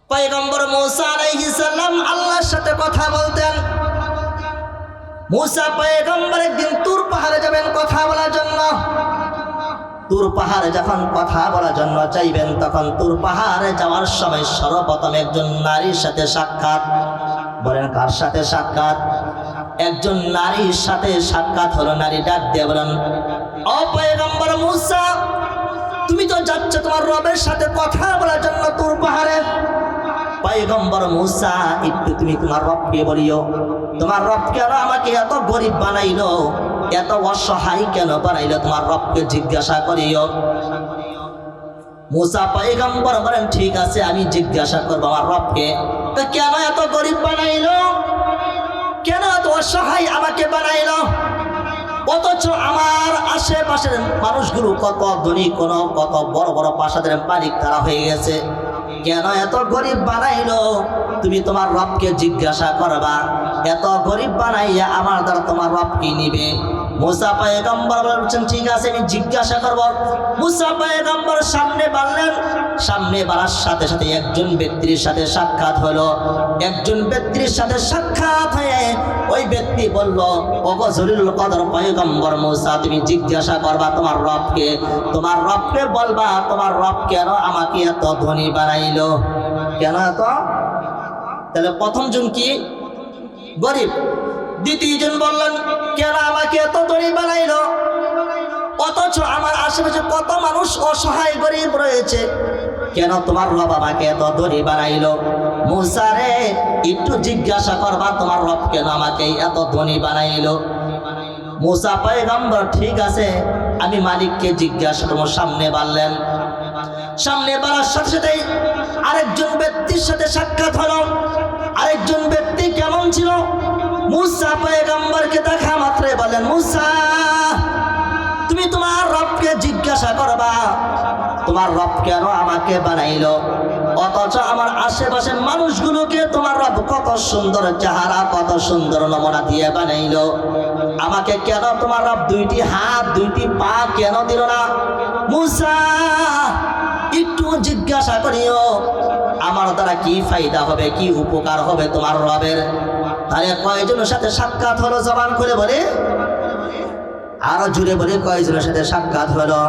পয়গম্বর মূসা আলাইহিস সালাম আল্লাহর সাথে কথা বলতেন। মূসা পয়গম্বর একদিন তুর পাহাড়ে যাবেন কথা বলার জন্য। তুর পাহাড়ে যখন কথা বলার জন্য চাইবেন, তখন তুর পাহাড়ে যাওয়ার সময় সর্বপ্রথম একজন নারীর সাথে সাক্ষাৎ। বলেন কার সাথে সাক্ষাৎ? একজন নারীর সাথে সাক্ষাৎ হলো। নারী ডাক দিয়ে বলেন, ও পয়গম্বর মূসা, তুমি তো যাচ্ছ তোমার রবের সাথে কথা বলার জন্য তুর পাহাড়ে। পয়গম্বর মূসা, একটু তুমি তোমার রবকে বলিও, তোমার রব কেন আমাকে এত গরিব বানাইলো, এত অসহায় কেন বানাইলো, তোমার রবকে জিজ্ঞাসা করিও। মূসা পয়গম্বর বলেন, ঠিক আছে, আমি জিজ্ঞাসা করবো আমার রবকে, তো কেন এত গরিব বানাইলো, কেন এত অসহায় আমাকে বানাইলো, অথচ আমার আশেপাশের মানুষগুলো কত ধনী, কত বড় বড় প্রাসাদের মালিক তারা হয়ে গেছে, কেন এত গরিব বানাইলো? তুমি তোমার রবকে জিজ্ঞাসা করবা, এত গরিব বানাইয়া আমার দ্বারা তোমার রব কি নিবে? মূসা পয়গম্বর বলছেন, ঠিক আছে, আমি জিজ্ঞাসা করব। মূসা পয়গম্বর সামনে বাড়লেন। সামনে বাড়ার সাথে সাথে একজন ব্যক্তির সাথে সাক্ষাৎ হলো। একজন ব্যক্তির সাথে সাক্ষাৎ হয়ে ওই ব্যক্তি বলল, ওগো জলিলুল কদর পয়গম্বর মূসা, তুমি জিজ্ঞাসা করবা তোমার রবকে, তোমার রবকে বলবা তোমার রব কেন আমাকে এত ধনী বানাইলো, কেন এত? তাহলে প্রথমজন কি? গরিব। দ্বিতীয়জন বললেন, কেন আমাকে এত ধনী বানাইলো, অথচ আমার আশেপাশে কত মানুষ অসহায় গরিব রয়েছে, কেন তোমার রব আমাকে এত ধনী বানাইলো? মূসা রে, একটু জিজ্ঞাসা করবা তোমার রব কেন আমাকে এত ধনী বানাইলো? মূসা পয়গম্বর, ঠিক আছে, আমি মালিককে জিজ্ঞাসা করবো। সামনে বাড়লেন। সামনে বাড়ার সাথে সাথে আরেকজন ব্যক্তির সাথে সাক্ষাৎ হলো। আরেকজন ব্যক্তি কেমন ছিল? মূসা পয়গম্বরকে দেখা মাত্রই বলেন, মূসা, তুমি তোমার রবকে জিজ্ঞাসা করবা তোমার রব কেন আমাকে বানাইলো, অথচ আমার আশেপাশের মানুষগুলোকে তোমার রব কত সুন্দর চেহারা, কত সুন্দর নমুনা দিয়ে বানাইলো, আমাকে কেন তোমার রব দুইটি হাত দুইটি পা কেন দিল না? মূসা, একটু জিজ্ঞাসা করিও, আমার দ্বারা কি ফায়দা হবে, কি উপকার হবে তোমার রবের? তাহলে কয়জনের সাথে সাক্ষাৎ হলো? জবান খুলে বলে, আরো জুড়ে বলে, কয়জনের সাথে সাক্ষাৎ হলো?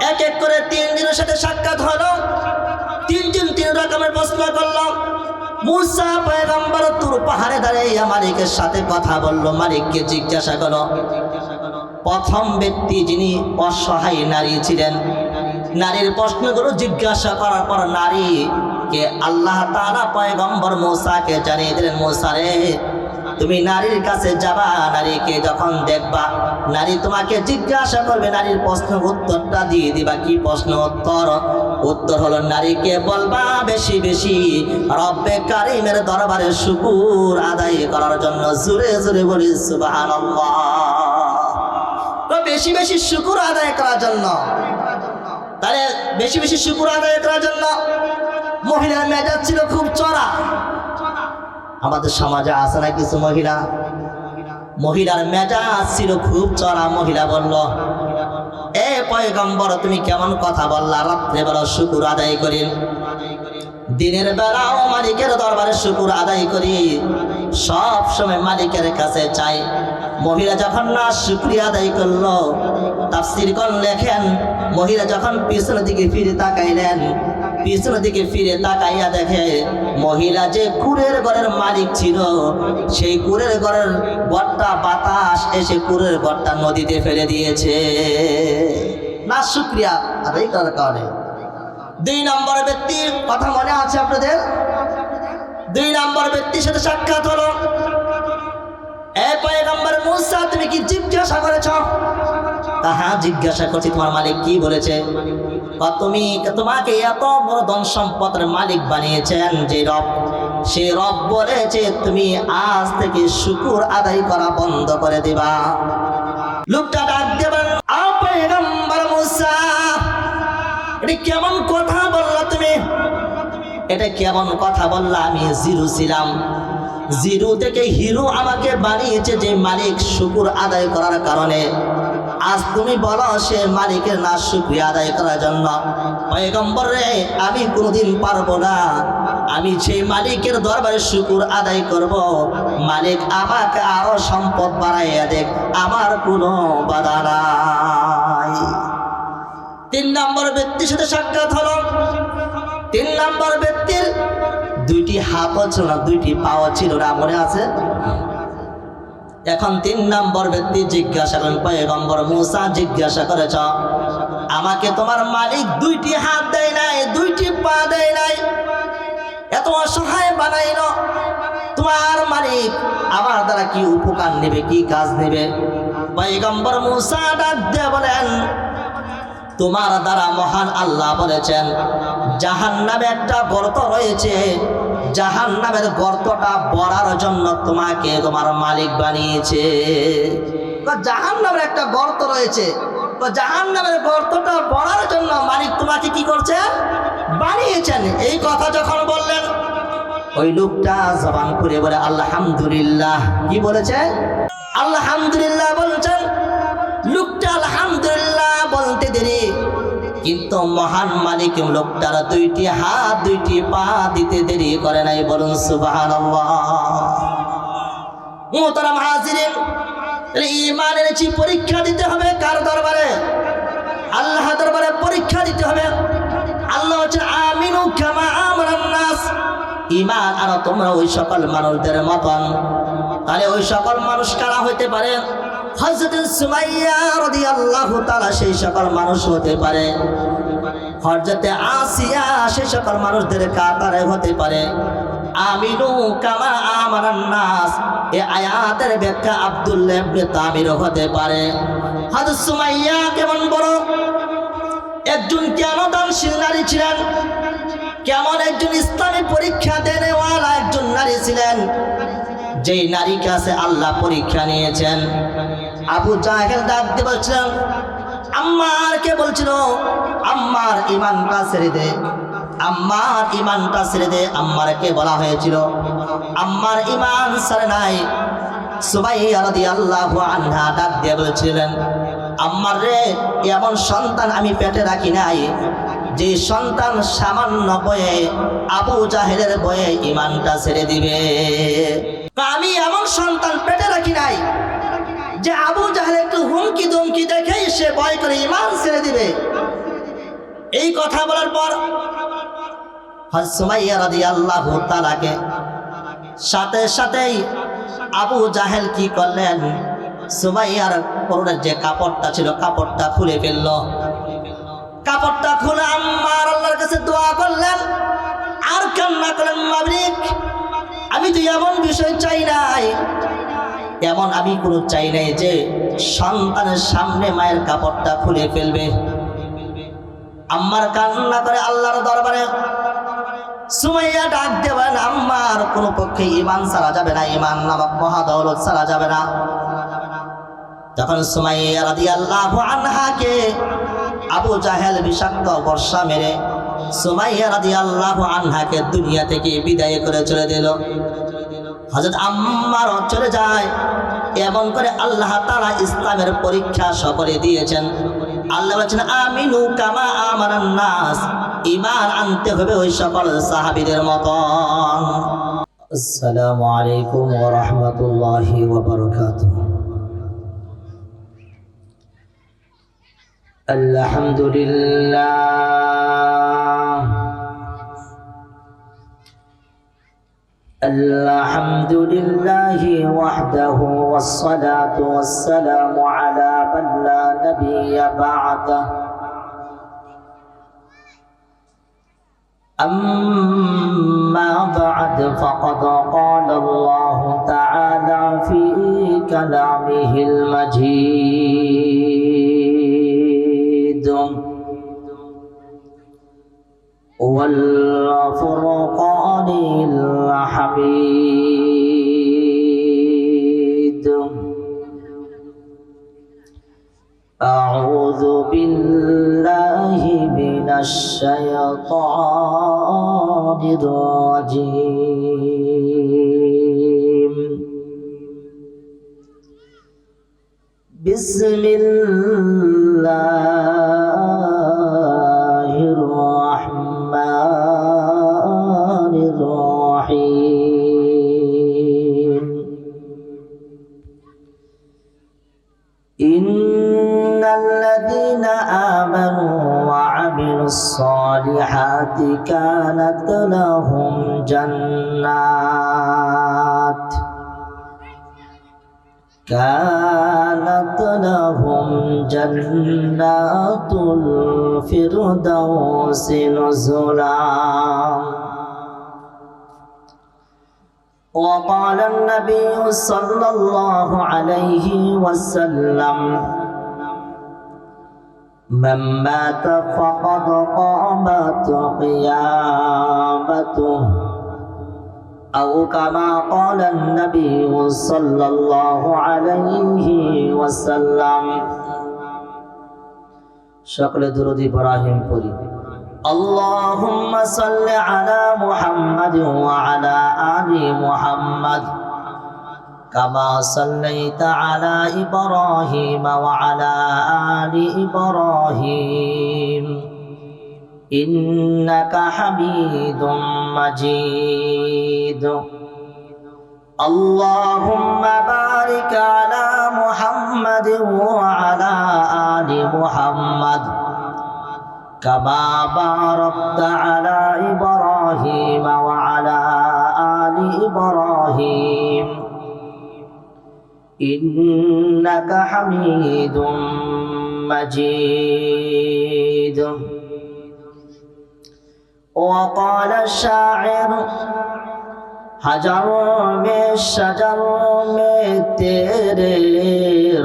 এক এক করে তিনজনের সাথে সাক্ষাৎ হলো। তিনজন তিন রকমের প্রশ্ন করলো। মূসা পয়গম্বর তুর পাহাড়ে দাঁড়িয়ে মালিকের সাথে কথা বললো, মালিককে জিজ্ঞাসা করলো। প্রথম ব্যক্তি যিনি অসহায় নারী ছিলেন, নারীর প্রশ্নগুলো জিজ্ঞাসা করার পর নারীকে আল্লাহ তাআলা পয়গম্বর মূসাকে জানিয়ে দিলেন, মূসা রে, তুমি নারীর কাছে যাবা, নারীকে যখন দেখবা, নারী তোমাকে জিজ্ঞাসা করবে, নারীর প্রশ্ন উত্তরটা দিয়ে দিবা। কি প্রশ্ন উত্তর? উত্তর হলো, নারীকে বলবা বেশি বেশি রব্বে কারিমের দরবারে শুকর আদায় করার জন্য। জোরে জোরে বলি সুবহানাল্লাহ। তো বেশি বেশি শুকর আদায় করার জন্য, তাহলে বেশি বেশি শুকর আদায় করার জন্য মহিলার মেজাজ ছিল খুব চড়া। আমাদের সমাজে আছে না কিছু মহিলার মেজাজ ছিল খুব চড়া। মহিলা বলল, এ পয়গম্বর, তুমি কেমন কথা বললা? রাত্রে বেলা শুকর আদায় করি, দিনের বেলাও মালিকের দরবারে শুকর আদায় করি, সব সময় মালিকের কাছে চাই। মহিলা যখন না শুকরিয়া আদায় করলো, তাফসীরগণ লেখেন, মহিলা যখন পিছনের দিকে ফিরে তাকাইলেন, পিছনের দিকে ফিরে তাকাইয়া দেখে মহিলা যে কুড়ের ঘরের মালিক ছিল, সেই কুড়ের ঘরের ঘরটা বাতাস এসে কুড়ের ঘরটা নদীতে ফেলে দিয়েছে, না শুকরিয়া আদায় করার কারণে। দুই নম্বর ব্যক্তির কথা মনে আছে আপনাদের? দুই নম্বর ব্যক্তির সাথে সাক্ষাৎ হলো। এ পয়গম্বর মূসা, তুমি কি জিজ্ঞাসা করেছ? হ্যাঁ, জিজ্ঞাসা করছি। তোমার মালিক কি বলেছে? তোমাকে এত বড় ধন সম্পদের মালিক বানিয়েছেন যে রব, সে রব বলেছে তুমি আজ থেকে শুকর আদায় করা বন্ধ করে দিবা। লোকটা ডাক দেবেন, আ পয়গম্বর মূসা, এটা কেমন কথা বললা তুমি? এটা কেমন কথা বললা? আমি জিরো ছিলাম, জিরো থেকে হিরো আমাকে বানিয়েছে যে মালিক শুকর আদায় করার কারণে। আজ তুমি বলো সে মালিকের না শুকরিয়া আদায় করার জন্য। পয়গম্বর রে, আমি কোনোদিন পারবো না। আমি সেই মালিকের দরবারে শুকর আদায় করব, মালিক আমাকে আরো সম্পদ বাড়াইয়া দেখ, আমার কোনো বাধা নাই। 3 নম্বর ব্যক্তির সাথে সাক্ষাৎ হলো। 3 নম্বর ব্যক্তির 2টি হাতও ছিল না, 2টি পাও ছিল না, মনে আছে? এখন 3 নম্বর ব্যক্তি জিজ্ঞাসা করেন, পয়গম্বর মূসা জিজ্ঞাসা করেছ, আমাকে তোমার মালিক 2টি হাত দেয় নাই, 2টি পা দেয় নাই, এত অসহায় বানাইল, তোমার মালিক আমার দ্বারা কি উপকার নেবে, কি কাজ নেবে? পয়গম্বর মূসা ডাক দিয়ে বলেন, তোমার দ্বারা মহান আল্লাহ বলেছেন জাহান্নামে একটা গর্ত রয়েছে, জাহান্নামের গর্তটা ভরার জন্য তোমাকে তোমার মালিক বানিয়েছে। জাহান্নামের একটা গর্ত রয়েছে, তো জাহান্নামের গর্তটা ভরার জন্য মালিক তোমাকে কি করছে? বানিয়েছেন। এই কথা যখন বললেন, ওই লোকটা জবান করে বলে আলহামদুলিল্লাহ। কি বলেছে? আলহামদুলিল্লাহ বলছেন। লোকটা আলহামদুলিল্লাহ বলতে দেরি, কিন্তু মহান মালিক লোকটার 2টি হাত 2টি পা দিতে দেরি করে নাই। বলুন সুবহানাল্লাহ। মুহতারাম হাজিরিন, ঈমানের পরীক্ষা দিতে হবে কার দরবারে? আল্লাহ দরবারে পরীক্ষা দিতে হবে। আল্লাহ হচ্ছে আমিনু কামা আমানান নাস, ঈমান আনো তোমরা ওই সকল মানুষদের মতন। তাহলে ওই সকল মানুষ কারা হইতে পারে? হযরত সুমাইয়া রাদিয়াল্লাহু তাআলা সেই সকল মানুষ হতে পারে, হযরত আসিয়া সেই সকল মানুষদের কাতারে হতে পারে। আমিনু কামা আমানান নাস, এই আয়াতের ব্যাখ্যা আব্দুল্লাহ ইবনে তামির হতে পারে। হযরত সুমাইয়া কেমন বড় একজন জ্ঞানদানশীল নারী ছিলেন, কেমন একজন ইসলামী পরীক্ষা দেনেওয়ালা একজন নারী ছিলেন, যেই নারীর কাছে আল্লাহ পরীক্ষা নিয়েছেন। আবু জাহেল ডাক দিয়ে বলছিলেন, আম্মারকে বলছিল আম্মার ঈমানটা ছেড়ে দে, আম্মার ঈমানটা ছেড়ে দে। আম্মারকে বলা হয়েছিল, আম্মার ঈমান ছাড়ে নাই। সুমাইয়া রাদিয়াল্লাহু আনহা ডাক দিয়ে বলছিলেন, আম্মার রে, এমন সন্তান আমি পেটে রাখি নাই যে সন্তান সামান্য বয়ে আবু জাহেলের বয়ে ঈমানটা ছেড়ে দিবে। আমি এমন সন্তান পেটে রাখি নাই যে আবু জাহেল একটু হুমকি ধমকি দেখেই সে ভয় করে ঈমান ছেড়ে দিবে। এই কথা বলার পর হযরত সুমাইয়া রাদিয়াল্লাহু তাআলাকে সাথে সাথেই আবু জাহেল কি করলেন, সুমাইয়ার পরনের যে কাপড়টা ছিল কাপড়টা খুলে ফেলল। কাপড়টা খুলে আম্মার আল্লাহর কাছে দোয়া করলেন আর কান্না করলেন, মালিক আমি তো এমন বিষয় চাই নাই, এমন আমি কোনো চাই নাই যে সন্তানের সামনে মায়ের কাপড়টা খুলে ফেলবে। আম্মার কান্না করে আল্লাহর দরবারে। সুমাইয়া ডাক দেবেন, আম্মার কোনো পক্ষে ঈমান ছাড়া যাবে না, ঈমান নামক মহাদৌলত ছাড়া যাবে না। যখন সুমাইয়া রাদিয়াল্লাহু আনহাকে আবু জাহেল বিষাক্ত বর্ষা মেরে সুমাইয়া রাদিয়াল্লাহু আনহাকে দুনিয়া থেকে বিদায় করে চলে দিল, হযরত আম্মারও চলে যায়। এমন করে আল্লাহ তাআলা ইসলামের পরীক্ষা সকলে দিয়েছেন। আল্লাহ বলেছেন আমিনু কামা আমানান নাস, ঈমান আনতে হবে ওই সকল সাহাবীদের মতন। আসসালামু আলাইকুম ওয়া রাহমাতুল্লাহি ওয়া বারাকাতুহু। আলহামদুলিল্লাহ, আলহামদুলিল্লাহি ওয়াহদাহু ওয়াসসালাতু ওয়াসসালামু আলা মান লা নাবিয়্যা বা'দাহু। أما بعد فقد قال الله تعالى في كلامه المجيد والفرقان الحميد. أعوذ بالله من الشيطان الرجيم. بسم الله الرحمن كانت لهم جنات كانت لهم جنات الفردوس نزلا. وقال النبي صلى الله عليه وسلم من مات فقد قامت قيامته أو كما قال النبي صلى الله عليه وسلم. شكل درود إبراهيم পড়ি اللهم صل على محمد وعلى آل محمد كما صليت على إبراهيم وعلى آل إبراهيم إنك حميد مجيد. اللهم بارك على محمد وعلى آل محمد كما باركت على إبراهيم وعلى آل إبراهيم إنك حميد مجيد. وقال الشاعر हजारों में शजरों में तेरे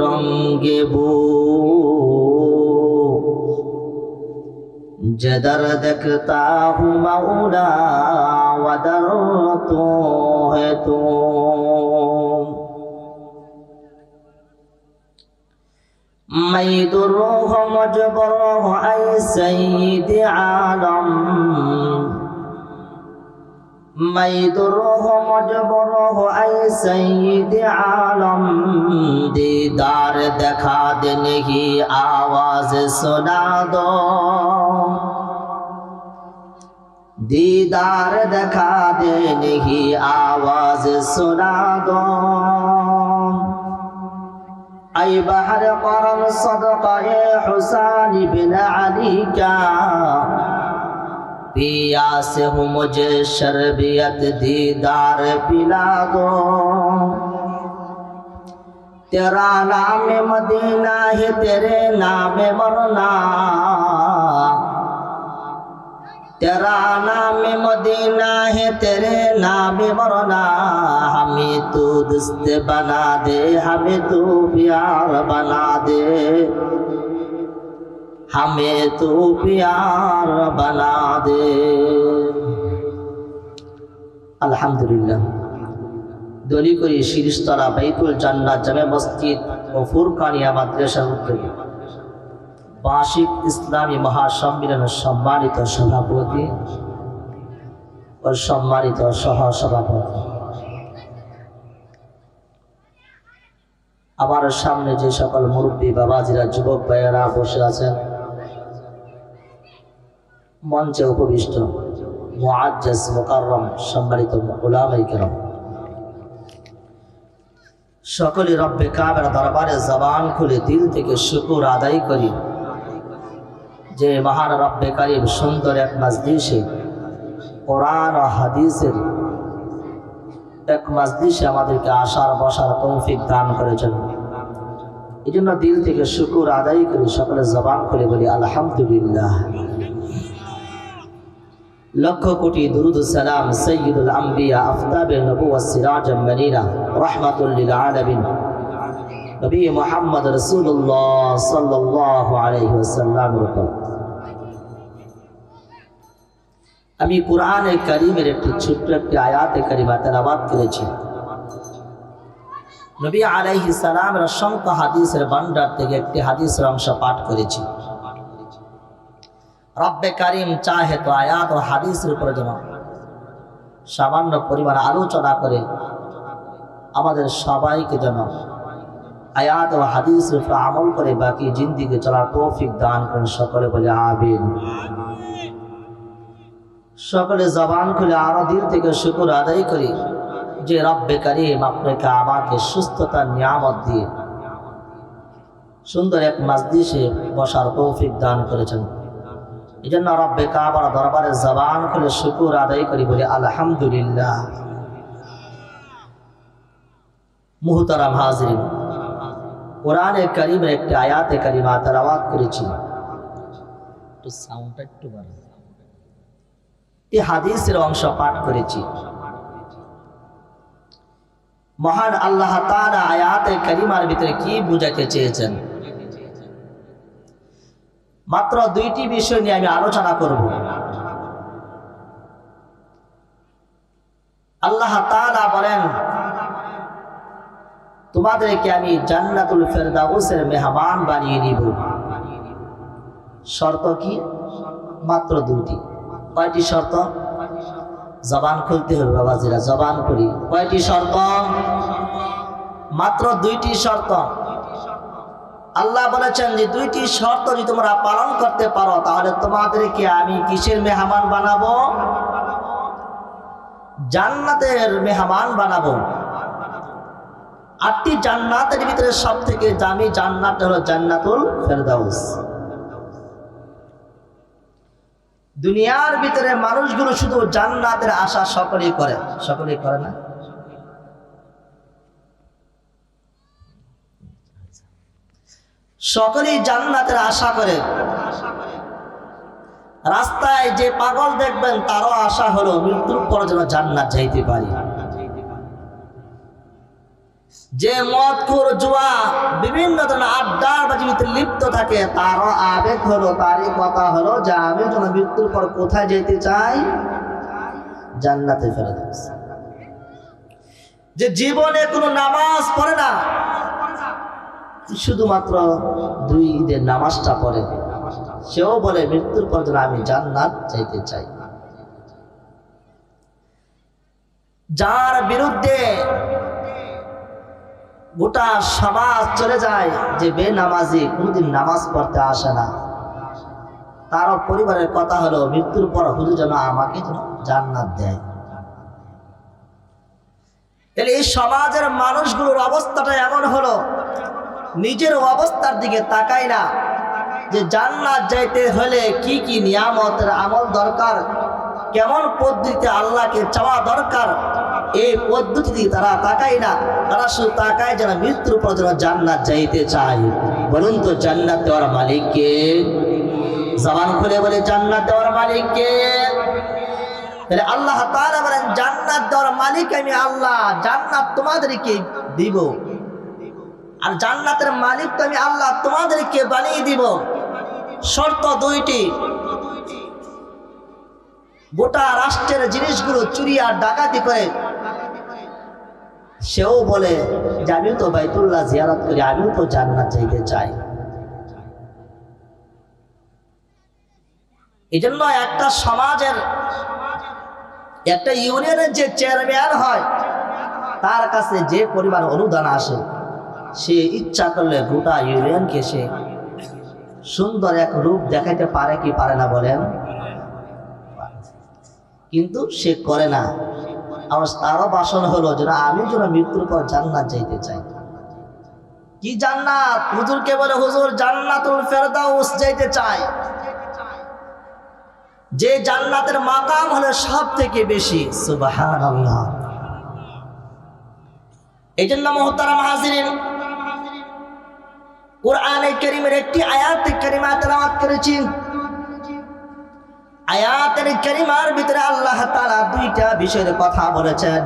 रंग बू जदर देखता हूँ मौला वदर तो है तू. मैं दुरूह मजबूर ऐ सैयद आलम मैं दुरूह मजबूर ऐ सैयद आलम दीदार दिखा देने की आवाज सुना दो दीदार दिखा देने की आवाज सुना दो. ऐ बहर करम सदका हुसैन बिन अली का पिया से हूँ मुझे शरबियत दीदार पिला दो. तेरा नाम मदीना है तेरे नाम मरना तेरा नाम मदीना है तेरे नाम मरना. हमें तू दोस्त बना दे हमें तू प्यार बना दे हमें तू प्यार बना दे. আলহামদুলিল্লাহ দলি করি শিরিষতলা বাইতুল জান্নাত জামে মসজিদ ও ফুরকানিয়া মাদ্রাসার উদ্যোগে বার্ষিক ইসলামী মহাসম্মেলনের সম্মানিত সভাপতি ও সম্মানিত সহ সভাপতি আমার সামনে যে সকল মুরব্বী বাবাজিরা যুবক ভাইয়েরা বসে আছেন মঞ্চে উপবিষ্ট মুআজ্জাজ মুকাররম সম্মানিত উলামায়ে কেরাম সকলে রব্বে কাবের দরবারে জবান খুলে দিল থেকে শুকর আদায় করি যে মহান রব্বে কারীম সুন্দর এক মজলিসে কোরআন ও হাদিসের এক মজলিসে আমাদেরকে আসার বসার তৌফিক দান করেছেন. এই জন্য দিল থেকে শুকর আদায় করি সকলে জবান খুলে বলি আলহামদুলিল্লাহ. লক্ষ কোটি দুরুদ সালাম সাইয়্যিদুল আম্বিয়া আফতাবে নবুওয়াত সিরাজাম মুনীরা রাহমাতুল লিল আলামিন নবী মুহাম্মদ রাসূলুল্লাহ সাল্লাল্লাহু আলাইহি ওয়াসাল্লামের উপর। আমি কোরআনে কারীমের একটি ছোট্ট একটি আয়াতে কারিমা তেলাওয়াত করেছি। নবী আলাইহিস সালামের অসংখ্য হাদিসের ভান্ডার থেকে একটি হাদিসের অংশ পাঠ করেছি। রব্বে কারীম চাহে তো আয়াত ও হাদিসের উপর যেন সামান্য পরিমাণ আলোচনা করে আমাদের সবাইকে যেন আয়াত ও হাদিসের উপর আমল করে বাকি জিন্দেগি চলার তৌফিক দান করেন। সকলে বলে আমিন। সকলে জবান খুলে আরো দিল থেকে শুকর আদায় করি যে রব্বে কারীম আপনাকে আমাকে সুস্থতার নিয়ামত দিয়ে সুন্দর এক মজলিসে বসার তৌফিক দান করেছেন। এই জন্য রব্বে কাবার দরবারে জবান খুলে শুকর আদায় করি, বলি আলহামদুলিল্লাহ। মুহতারাম হাজিরিন, কোরআনে কারীমের একটি আয়াতে কারিমা তেলাওয়াত করেছি, একটু সাউন্ডটা একটু বাড়ান। এই হাদিসের অংশ পাঠ করেছি। মহান আল্লাহ তাআলা আয়াতে কারিমার ভিতরে কি বুঝাতে চেয়েছেন, মাত্র দুইটি বিষয় নিয়ে আমি আলোচনা করব। আল্লাহ তাআলা বলেন, তোমাদেরকে আমি জান্নাতুল ফেরদাউসের মেহমান বানিয়ে নিব। শর্ত কি? মাত্র দুইটি। কয়টি শর্ত? জবান খুলতে হবে বাবাজিরা, জবান খুলি। কয়টি শর্ত? মাত্র দুইটি শর্ত। আল্লাহ বলেছেন যে দুইটি শর্ত যদি তোমরা পালন করতে পারো তাহলে তোমাদেরকে আমি কিসের মেহমান বানাবো? জান্নাতের মেহমান বানাবো। 8টি জান্নাতের ভিতরে সবথেকে দামি জান্নাত হলো জান্নাতুল ফেরদাউস। দুনিয়ার ভিতরে মানুষগুলো শুধু জান্নাতের আশা সকলেই করে, সকলেই করে না? সকলেই জান্নাতের আশা করে। রাস্তায় যে পাগল দেখবেন তারও আশা হলো মৃত্যুর পর যেন জান্নাত যাইতে পারি। যে মদখোর, জুয়া, বিভিন্ন ধরনের আড্ডার বাজিতে লিপ্ত থাকে তারও আবেগ হলো, তারই কথা হলো যে আমি যেন মৃত্যুর পর কোথায় যেতে চাই? জান্নাতে ফেরদাউস। যে জীবনে কোনো নামাজ পড়ে না, শুধুমাত্র 2 ঈদের নামাজটা পড়ে, সেও বলে মৃত্যুর পর যেন আমি জান্নাত চাইতে চাই। যার বিরুদ্ধে গোটা সমাজ চলে যায় যে বেনামাজি, কোনদিন নামাজ পড়তে আসে না, তারও পরিবারের কথা হলো মৃত্যুর পর হুজুর যেন আমাকে জান্নাত দেয়। তাহলে এই সমাজের মানুষগুলোর অবস্থাটা এমন হলো, নিজের অবস্থার দিকে তাকায় না যে জান্নাত যাইতে হলে কি কি নিয়ামতের আমল দরকার, কেমন পদ্ধতিতে আল্লাহকে চাওয়া দরকার, এই পদ্ধতি দিকে তারা তাকায় না। তারা শুধু তাকায় যেন মৃত্যুর পর যেন জান্নাত যাইতে চায়। বলুন তো জান্নাত দেওয়ার মালিক কে? জবান খুলে বলে জান্নাত দেওয়ার মালিক কে? তাহলে আল্লাহ তাআলা বলেন জান্নাত দেওয়ার মালিক আমি আল্লাহ, জান্নাত তোমাদেরকে দিব। আর জান্নাতের মালিক তো আমি আল্লাহ, তোমাদেরকে বানিয়ে দিব। শর্ত 2টি। গোটা রাষ্ট্রের জিনিসগুলো চুরি আর ডাকাতি করে সেও বলে যে আমিও তো বাইতুল্লাহ জিয়ারত করি, আমিও তো জান্নাত চাইতে চাই। এই জন্য একটা সমাজের, একটা ইউনিয়নের যে চেয়ারম্যান হয় তার কাছে যে পরিমাণ অনুদান আসে, সে ইচ্ছা করলে গোটা ইউনিয়নকে সে সুন্দর এক রূপ দেখাইতে পারে কি পারে না বলেন? কিন্তু সে করে না। আমার তারও বাসন হলো যে আমি যেন মৃত্যুর পর জান্নাত যাইতে চাই। কি জান্নাত? হুজুরকে বলে হুজুর জান্নাতুল ফেরদাউস যাইতে চাই, যে জান্নাতের মাকাম হলো সব থেকে বেশি। সুবহানাল্লাহ। এই জন্য মুহতারাম হাজিরিন, কোরআনে কারীমের একটি আয়াতে কারিমা তেলাওয়াত করেছি। আয়াতের কারিমার ভিতরে আল্লাহ তাআলা 2টা বিষয়ের কথা বলেছেন।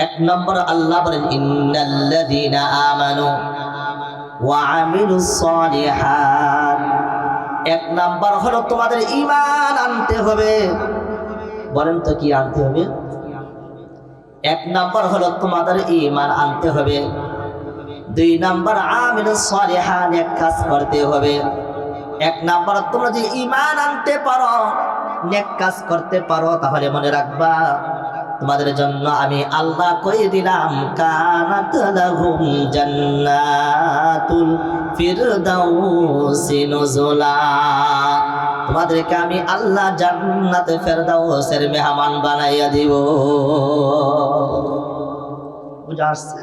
1 নম্বর আল্লাহ বলেন ইন্নাল্লাযীনা আমানু ওয়া আমিলুস সালিহাত। 1 নম্বর হলো তোমাদের ঈমান আনতে হবে। বলেন তো কি আনতে হবে? 1 নম্বর হলো তোমাদের ঈমান আনতে হবে। 2 নম্বর আমিলুস সালিহাত, নেক কাজ করতে হবে। 1 নম্বর তোমরা যদি ঈমান আনতে পারো, নেক কাজ করতে পারো, তাহলে মনে রাখবা তোমাদের জন্য আমি আল্লাহ কই দিলাম কানাত লাহুম জান্নাতুল ফিরদাউসি নুজুলা। তোমাদেরকে আমি আল্লাহ জান্নাতে ফেরদাউসের মেহমান বানাইয়া দিব। বুঝা আসছে?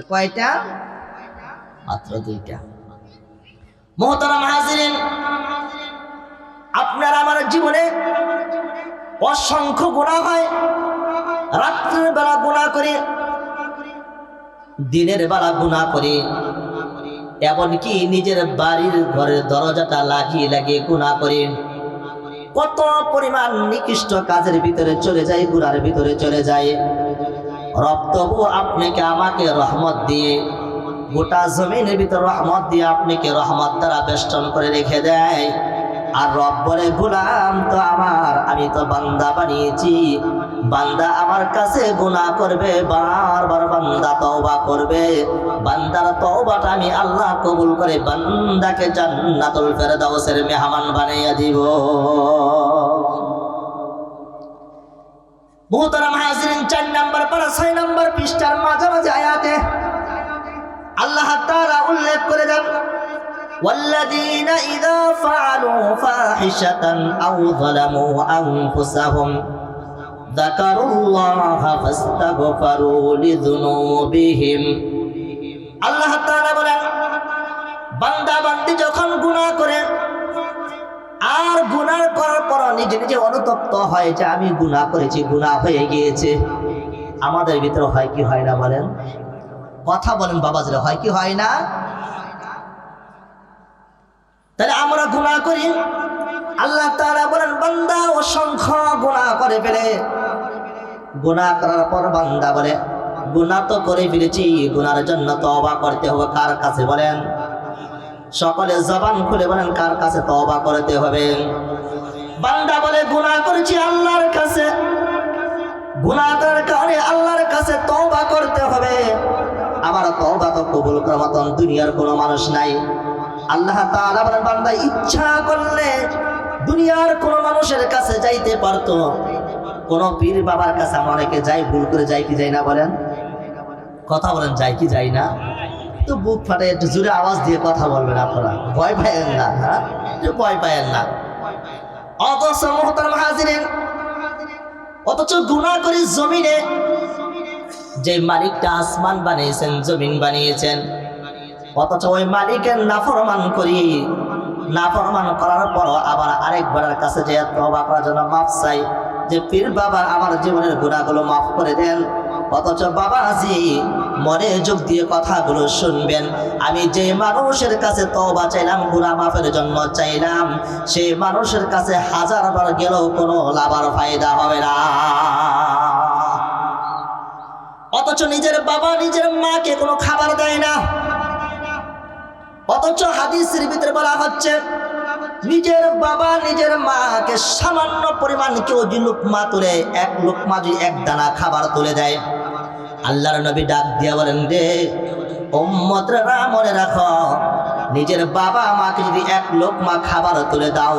কয়টা? মাত্র 2টা। মুহতারাম হাজিরিন, আপনার আমার জীবনে অসংখ্য গুনাহ হয়। রাত্রের বেলা গুনাহ করি, দিনের বেলা গুনাহ করি, এমনকি নিজের বাড়ির ঘরের দরজাটা লাগিয়ে গুনাহ করি। কত পরিমাণ নিকৃষ্ট কাজের ভিতরে চলে যায়, গুনার ভিতরে চলে যায়। রব তবু আপনাকে আমাকে রহমত দিয়ে, গোটা জমিনের ভিতর রহমত দিয়ে আপনাকে রহমত দ্বারা বেষ্টন করে রেখে দেয়। আর রব বলে, গোলাম তো আমার, আমি তো বান্দা বানিয়েছি, বান্দা আমার কাছে গুনাহ করবে, বারবার বান্দা তওবা করবে, বান্দার তওবাটা আমি আল্লাহ কবুল করে বান্দাকে জান্নাতুল ফেরদাউসের মেহমান বানিয়ে দিব। মুহতারাম হাজিরিন, 4 নম্বর পারা 6 নম্বর পৃষ্ঠার মাঝামাঝি আয়াতে আল্লাহ তাআলা উল্লেখ করে দেন, والذين إذا فعلوا فاحشة أو ظلموا أنفسهم ذكروا الله فاستغفروا لذنوبهم। আল্লাহ তাআলা বলেন, বান্দা বান্দি যখন গুনাহ করে আর গুনাহ করার পর নিজে নিজে অনুতপ্ত হয় যে আমি গুনাহ করেছি, গুনাহ হয়ে গিয়েছে, আমাদের ভিতরে হয় কি হয় না বলেন? কথা বলেন বাবাজিরা, হয় কি হয় না? তাহলে আমরা গুনাহ করি, আল্লাহ তাআলা বলেন বান্দা অসংখ্য গুনাহ করে ফেলে, গুনাহ করার পর বান্দা বলে গুনাহ তো করে ফেলেছি, গুনার জন্য তওবা করতে হবে। কার কাছে বলেন? সকলে জবান খুলে বলেন, কার কাছে তওবা করতে হবে? বান্দা বলে গুনাহ করেছি আল্লাহর কাছে, গুনাহ করার কারণে আল্লাহর কাছে তওবা করতে হবে। আমার তওবা তো কবুল করার মতন দুনিয়ার কোনো মানুষ নাই। আল্লাহ তাআলা বলেন, বান্দা ইচ্ছা করলে দুনিয়ার কোন মানুষের কাছে যাইতে পারতো, কোন পীর বাবার কাছে আমরা অনেকে যাই, ভুল করে যাই কি যাই না বলেন? কথা বলেন, যাই কি যাই না? তো বুক ফাটে, একটু জোরে আওয়াজ দিয়ে কথা বলবেন আপনারা, ভয় পায়েন না, হ্যাঁ ভয় পায়েন না। অথচ মুহতারাম হাজিরিন, অথচ গুনাহ করি জমিনে, যে মালিকটা আসমান বানিয়েছেন, জমিন বানিয়েছেন, অথচ ওই মালিকের নাফরমান করি, নাফরমান করার পর আবার আরেকবারের কাছে যে তওবা করার জন্য মাফ চাই, যে পীর বাবা আমার জীবনের গুনাহগুলো মাফ করে দেন। অথচ বাবাজি মনে যোগ দিয়ে কথাগুলো শুনবেন, আমি যে মানুষের কাছে তওবা চাইলাম, গুনাহ মাফের জন্য চাইলাম, সেই মানুষের কাছে 1000 বার গেলেও কোনো লাভ আর ফায়দা হবে না। অথচ নিজের বাবা নিজের মাকে কোনো খাবার দেয় না। অথচ হাদিসের ভিতরে বলা হচ্ছে, নিজের বাবা নিজের মাকে সামান্য পরিমাণ কেউ যদি লুকমা তুলে, 1 লুকমা যদি 1 দানা খাবার তুলে দেয়, আল্লাহর নবী ডাক দিয়া বলেন, রে উম্মতরা মনে রাখো, নিজের বাবা মাকে যদি 1 লোকমা খাবার তুলে দাও,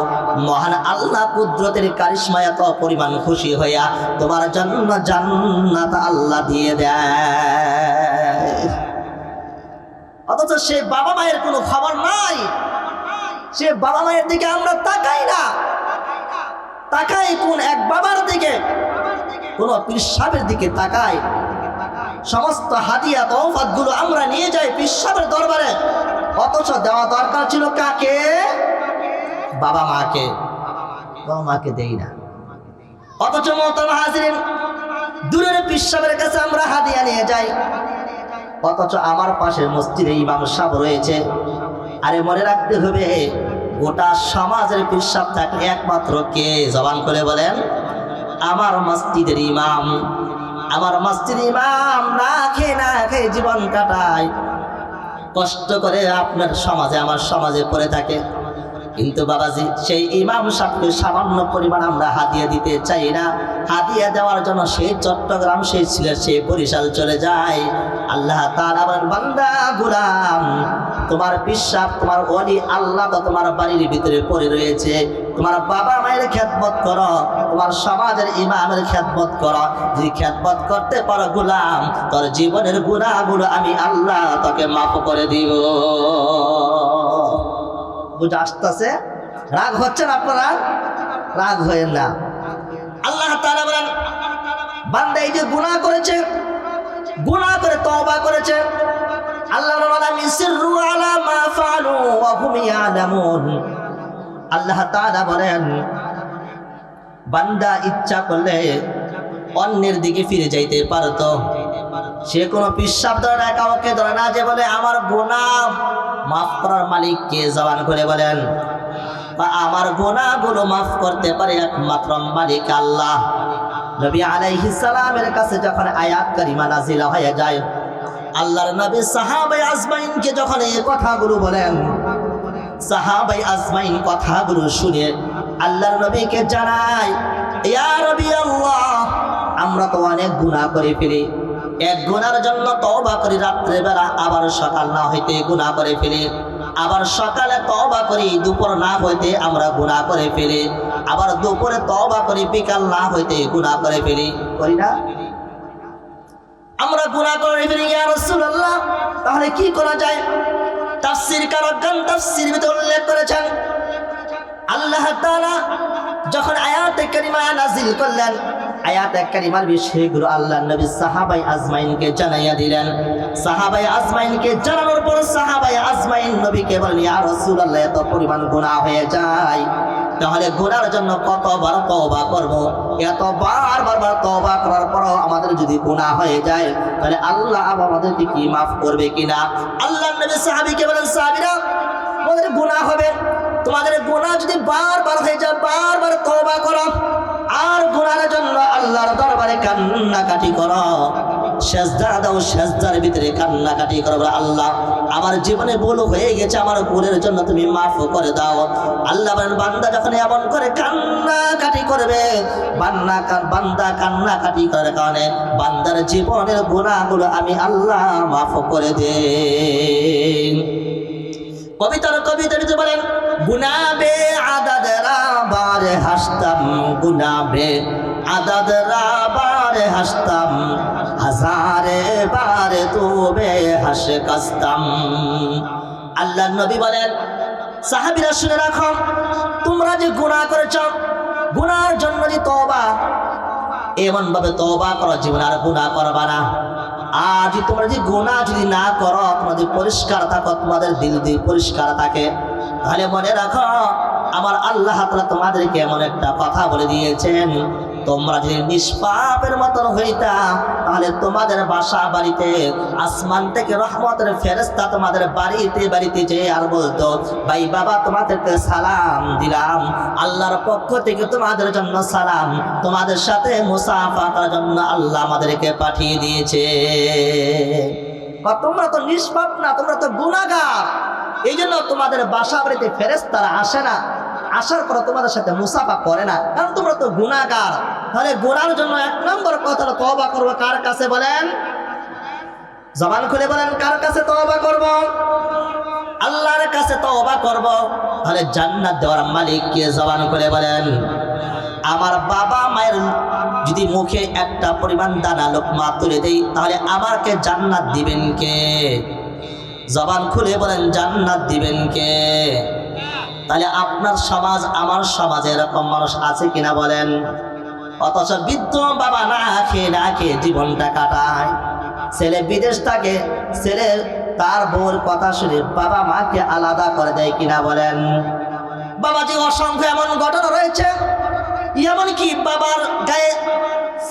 মহান আল্লাহ কুদরতের কারিশমা এত পরিমাণ খুশি হইয়া তোমার জন্য জান্নাত আল্লাহ দিয়ে দেয়। অথচ সে বাবা মায়ের কোনো খবর নাই, সে বাবা মায়ের দিকে আমরা তাকাই না। তাকাই কোন এক বাবার দিকে? কোন পীর সাহেবের দিকে তাকাই। সমস্ত হাদিয়া তওফাত গুলো আমরা নিয়ে যাই পীর সাহেবের দরবারে, অথচ দেওয়া দরকার ছিল কাকে? বাবা মাকে। বাবা মাকে দেই না। অথচ মুহতারাম হাজিরিন, দূরের পীর সাহেবের কাছে আমরা হাদিয়া নিয়ে যাই, অথচ আমার পাশে মসজিদে ইমাম সাহেব রয়েছে। আরে মনে রাখতে হবে, গোটা সমাজের পীর সাহেব থাকে একমাত্র কে? জবান করে বলেন, আমার মসজিদের ইমাম। আমার মসজিদের ইমাম না খেয়ে জীবন কাটায়, কষ্ট করে আপনার সমাজে আমার সমাজে পড়ে থাকে। কিন্তু বাবাজি, সেই ইমাম সাহেবকে সামান্য পরিমাণ আমরা হাদিয়া দিতে চাই না। হাদিয়া দেওয়ার জন্য সেই চট্টগ্রাম, সেই সিলেট, সেই বরিশাল চলে যায়। আল্লাহ তাআলা বলেন, বান্দা গোলাম, তোমার পীর সাহেব, তোমার ওলি আল্লাহ তো তোমার বাড়ির ভিতরে পড়ে রয়েছে। তোমার বাবা মায়ের খেদমত করো, তোমার সমাজের ইমামের খেদমত করো। যদি খেদমত করতে পারো গোলাম, তোর জীবনের গুনাহগুলো আমি আল্লাহ তোকে মাফ করে দিব। বুঝে আসতেছে? রাগ হচ্ছেন আপনারা? রাগ হয়েন না। আল্লাহ তাআলা বলেন, বান্দা এই যে গুনাহ করেছে, গুনাহ করে তওবা করেছে, আল্লাহ বলেন, মিসরু আলা মা ফাআলু ওয়া হুম ইয়ালামুন। আল্লাহ তাআলা বলেন, বান্দা ইচ্ছা করলে অন্যের দিকে ফিরে যাইতে পারতো, সে কোনো পিশাব ধরে না, কাউকে ধরে না, যে বলে আমার গুনাহ মাফ করার মালিককে জবান করে বলেন, বা আমার গুনাহগুলো মাফ করতে পারে একমাত্র মালিক আল্লাহ। নবী আলাইহিস সালামের কাছে যখন আয়াত কারিমা নাযিল হয়ে যায়, আল্লাহর নবী সাহাবায়ে আজমাইনকে যখন এই কথাগুলো বলেন, সাহাবায়ে আজমাইন কথাগুলো শুনে আল্লাহর নবীকে জানায়, ইয়া নবী আল্লাহ, আমরা তো অনেক গুনাহ করে ফেলি, এক গুনার জন্য তওবা করি রাত্রে বেলা, আবার সকাল না হইতে গুনাহ করে ফেলি, আবার সকালে তওবা করি, দুপুর না হইতে আমরা গুনাহ করে ফেলি, আবার দুপুরে তওবা করি, বিকাল না হইতে গুনাহ করে ফেলি, করি না? আমরা গুনাহ করে ফেলি ইয়া রাসূলুল্লাহ, তাহলে কি করা যায়? তাফসীর কারকগণ তাফসীর ভিতরে উল্লেখ করেছেন, আল্লাহ তাআলা যখন আয়াতে কারিমা নাযিল করলেন, আয়াতে কারিমার বিষয়গুলো আল্লাহর নবী সাহাবায়ে আজমাইনকে জানাইয়া দিলেন। সাহাবায়ে আজমাইনকে জানানোর পর সাহাবায়ে আজমাইন নবীকে বলেন, ইয়া রাসূলুল্লাহ, এত পরিমাণ গুনাহ হয়ে যায়, তাহলে গুনার জন্য কতবার তওবা করব? এত বারবার তওবা করার পরও আমাদের যদি গুনাহ হয়ে যায়, তাহলে আল্লাহ আমাদেরকে কি মাফ করবে কিনা? আল্লাহর নবী সাহাবীকে বলেন, সাহাবীরা, তোমাদের গুনাহ হবে, তোমাদের গুনাহ যদি বারবার হয়ে যায়, বারবার তওবা করো, আর গুনাহের জন্য আল্লাহর দরবারে কান্নাকাটি করো, সেজদা দাও, সেজদার ভিতরে কান্নাকাটি করো, আল্লাহ আমার জীবনে ভুল হয়ে গেছে, আমার ভুলের জন্য তুমি মাফ করে দাও। আল্লাহ বলেন, বান্দা যখন এমন করে কান্নাকাটি করবে, বান্দা কান্নাকাটি করার কারণে বান্দার জীবনের গুনাহগুলো আমি আল্লাহ মাফ করে দেই। কবিতার বলেন, গুনাবে আদাদরা বারে হাসতাম, গুনাবে আদাদরা বারে হাসতাম, হাজারে বারে তোবে হাসে কাস্তাম। আল্লাহ নবী বলেন, সাহাবীরা শুনে রাখো, তোমরা যে গুনাহ করেছো, গুনাহর জন্য যে তওবা, এমন ভাবে তওবা করো জীবনে আর গুনাহ করবা না। আর যদি তোমরা যে গুনাহ যদি না করো, তোমাদের পরিষ্কার থাকো, তোমাদের দিল দিয়ে পরিষ্কার থাকে, তাহলে মনে রাখো আমার আল্লাহ তাআলা তোমাদেরকে এমন একটা কথা বলে দিয়েছেন, তোমরা যদি নিষ্পাপের মতন হইতা, তাহলে তোমাদের বাসা বাড়িতে আসমান থেকে রহমতের ফেরেশতা তোমাদের বাড়িতে বাড়িতে যে আর বলতো, ভাই বাবা তোমাদেরকে সালাম দিলাম, আল্লাহর পক্ষ থেকে তোমাদের জন্য সালাম, তোমাদের সাথে মুসাফা করার জন্য আল্লাহ আমাদেরকে পাঠিয়ে দিয়েছে। তোমরা তো নিষ্পাপ না, তোমরা তো গুনাহগার, এই জন্য তোমাদের বাসা বাড়িতে ফেরেশতারা আসে না, আসার পর তোমাদের সাথে মুসাফা করে না, কারণ তোমরা তো গুনাহগার। তাহলে গুনার জন্য এক নম্বর কথা হলো তওবা করবো কার কাছে বলেন? জবান খুলে বলেন, কার কাছে তওবা করব? আল্লাহর কাছে তওবা করব। তাহলে জান্নাত দেওয়ার মালিক কে? জবান খুলে বলেন। আমার বাবা মায়ের যদি মুখে একটা পরিমাণ দানা লোকমা তুলে দেই, তাহলে আমাকে জান্নাত দিবেন কে? জবান খুলে বলেন, জান্নাত দিবেন কে? তাহলে আপনার সমাজ, আমার সমাজে এরকম মানুষ আছে কিনা বলেন? অথচ বৃদ্ধ বাবা না খেয়ে জীবনটা কাটায়, ছেলে বিদেশ থাকে, ছেলে তার বউর কথা শুনে বাবা মাকে আলাদা করে দেয় কিনা বলেন? বাবাজি, অসংখ্য এমন ঘটনা রয়েছে, এমনকি বাবার গায়ে